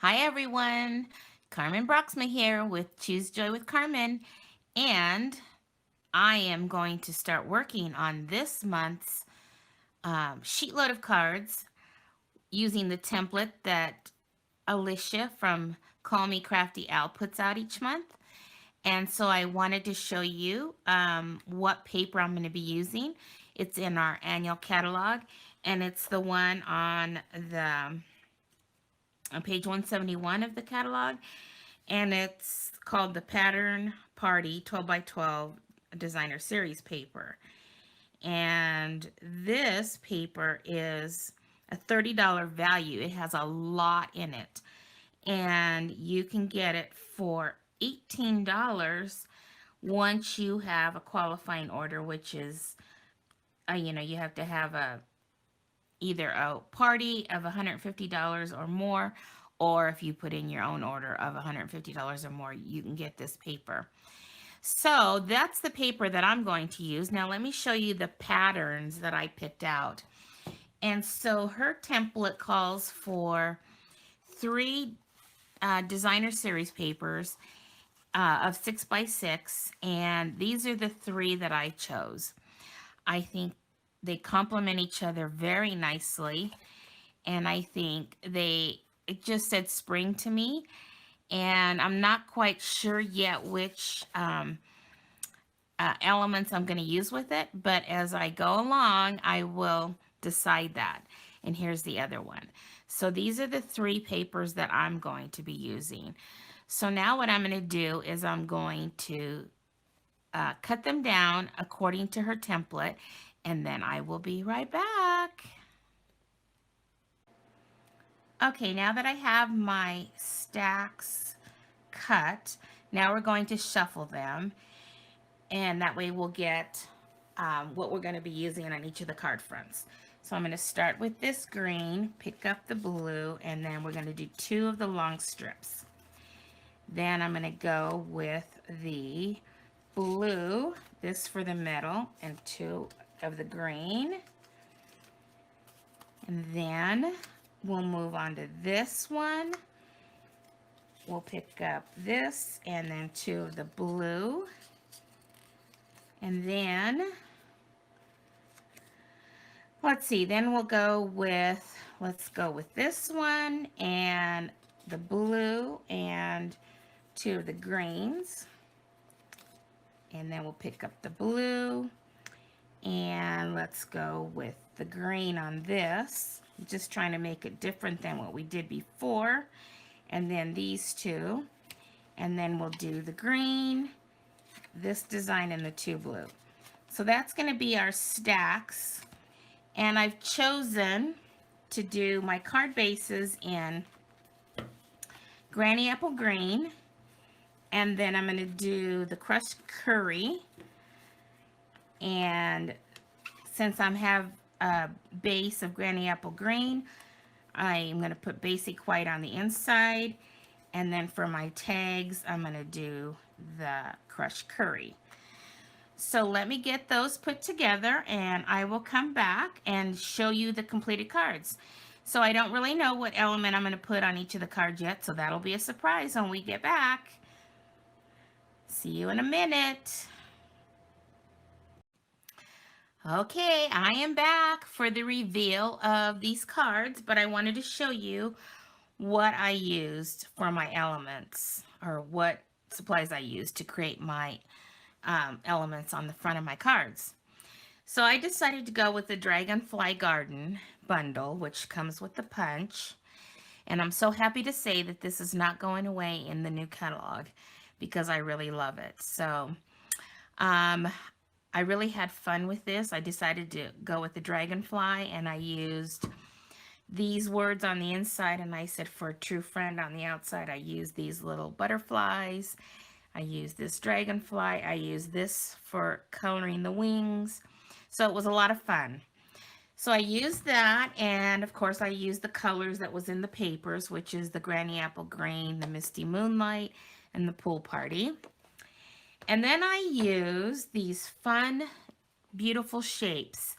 Hi everyone, Carmen Broxma here with Choose Joy with Carmen, and I am going to start working on this month's sheet load of cards using the template that Alicia from Call Me Crafty Al puts out each month. And so I wanted to show you what paper I'm going to be using. It's in our annual catalog, and it's the one on page 171 of the catalog, and it's called the Pattern Party 12 by 12 Designer Series paper. And this paper is a $30 value. It has a lot in it, and you can get it for $18 once you have a qualifying order, which is, you have to have either a party of $150 or more, or if you put in your own order of $150 or more, you can get this paper. So that's the paper that I'm going to use. Now let me show you the patterns that I picked out. And so her template calls for three designer series papers of 6 by 6, and these are the three that I chose. I think they complement each other very nicely, and I think it just said spring to me, and I'm not quite sure yet which elements I'm going to use with it, but as I go along, I will decide that. And here's the other one. So these are the three papers that I'm going to be using. So now what I'm going to do is I'm going to cut them down according to her template, and then I will be right back. Okay, now that I have my stacks cut, now we're going to shuffle them, and that way we'll get what we're going to be using on each of the card fronts. So I'm going to start with this green, pick up the blue, and then we're going to do two of the long strips. Then I'm going to go with the blue, this for the middle, and two of the green. And then we'll move on to this one. We'll pick up this and then two of the blue. And then, let's see, then let's go with this one and the blue and two of the greens. And then we'll pick up the blue and let's go with the green on this. Just trying to make it different than what we did before. And then these two. And then we'll do the green, this design, and the two blue. So that's going to be our stacks. And I've chosen to do my card bases in Granny Apple Green. And then I'm going to do the crushed curry. And since I have a base of Granny Apple Green, I'm going to put basic white on the inside. And then for my tags, I'm going to do the crushed curry. So let me get those put together, and I will come back and show you the completed cards. So I don't really know what element I'm going to put on each of the cards yet, so that'll be a surprise when we get back. See you in a minute. Okay, I am back for the reveal of these cards, but I wanted to show you what I used for my elements, or what supplies I used to create my elements on the front of my cards. So I decided to go with the Dragonfly Garden bundle, which comes with the punch. And I'm so happy to say that this is not going away in the new catalog because I really love it. So I really had fun with this. I decided to go with the dragonfly, and I used these words on the inside, and I said for a true friend on the outside. I used these little butterflies. I used this dragonfly. I used this for coloring the wings. So it was a lot of fun. So I used that, and of course I used the colors that was in the papers, which is the Granny Apple Green, the Misty Moonlight, and the Pool Party. And then I used these fun, beautiful shapes.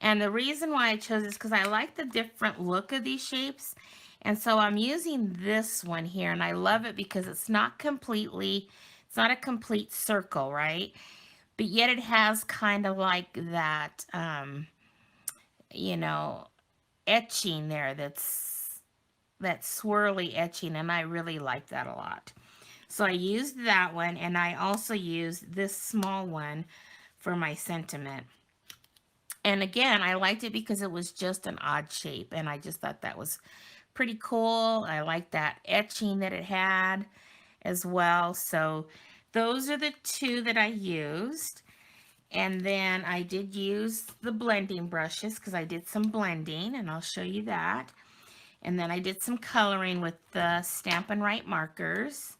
And the reason why I chose this is because I like the different look of these shapes. And so I'm using this one here, and I love it because it's not a complete circle, right? But yet it has kind of like that, you know, etching there that swirly etching, and I really like that a lot. So I used that one, and I also used this small one for my sentiment. And again, I liked it because it was just an odd shape, and I just thought that was pretty cool. I liked that etching that it had as well. So those are the two that I used. And then I did use the blending brushes because I did some blending, and I'll show you that. And then I did some coloring with the Stampin' Right markers.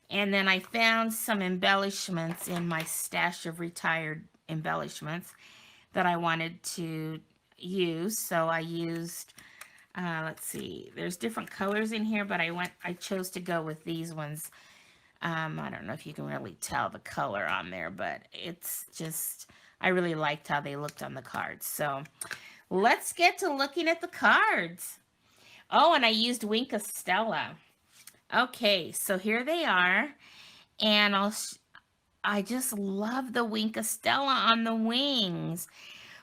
And then I found some embellishments in my stash of retired embellishments that I wanted to use. So I used, let's see, there's different colors in here, but I chose to go with these ones. I don't know if you can really tell the color on there, but it's just, I really liked how they looked on the cards. So let's get to looking at the cards. Oh, and I used Wink of Stella. Okay, so here they are. And I just love the Wink of Stella on the wings.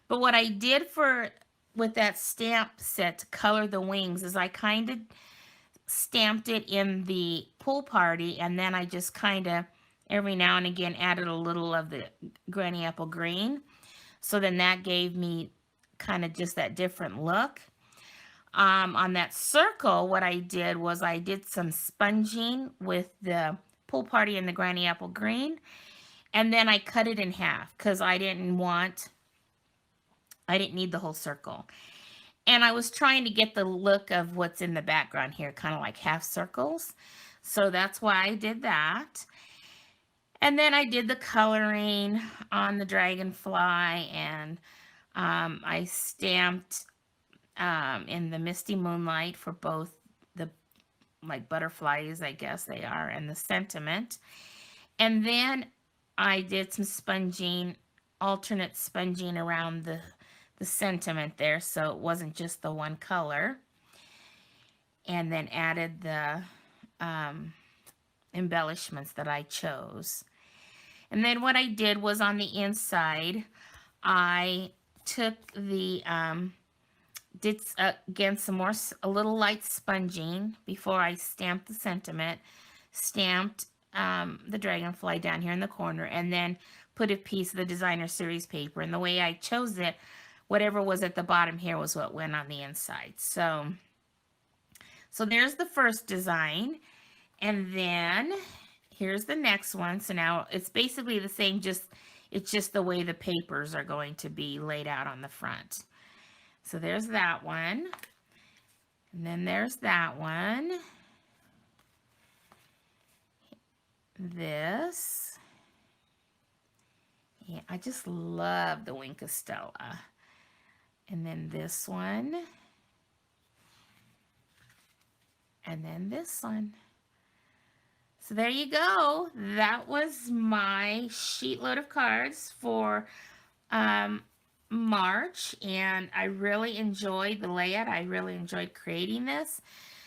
But what I did with that stamp set to color the wings is I kind of stamped it in the pool party, and then I just kind of every now and again added a little of the granny apple green. So then that gave me kind of just that different look. On that circle, what I did was I did some sponging with the pool party and the granny apple green, and then I cut it in half because I didn't need the whole circle. And I was trying to get the look of what's in the background here, kind of like half circles. So that's why I did that. And then I did the coloring on the dragonfly, and I stamped in the Misty Moonlight for both the like butterflies, I guess they are, and the sentiment. And then I did some sponging, alternate sponging around the sentiment there, so it wasn't just the one color. And then added the embellishments that I chose. And then what I did was on the inside, I took the did again some more a little light sponging before I stamped the sentiment, stamped the dragonfly down here in the corner, and then put a piece of the designer series paper. And the way I chose it, whatever was at the bottom here was what went on the inside. So there's the first design, and then here's the next one. So now it's basically the same, it's just the way the papers are going to be laid out on the front. So there's that one. And then there's that one. This. Yeah, I just love the Wink of Stella. And then this one. And then this one. So there you go. That was my sheet load of cards for March, and I really enjoyed the layout. I really enjoyed creating this.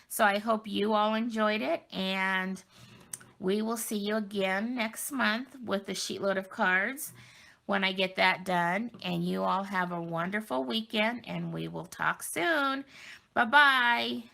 So I hope you all enjoyed it, and we will see you again next month with the sheet load of cards when I get that done. And you all have a wonderful weekend, and we will talk soon. Bye-bye.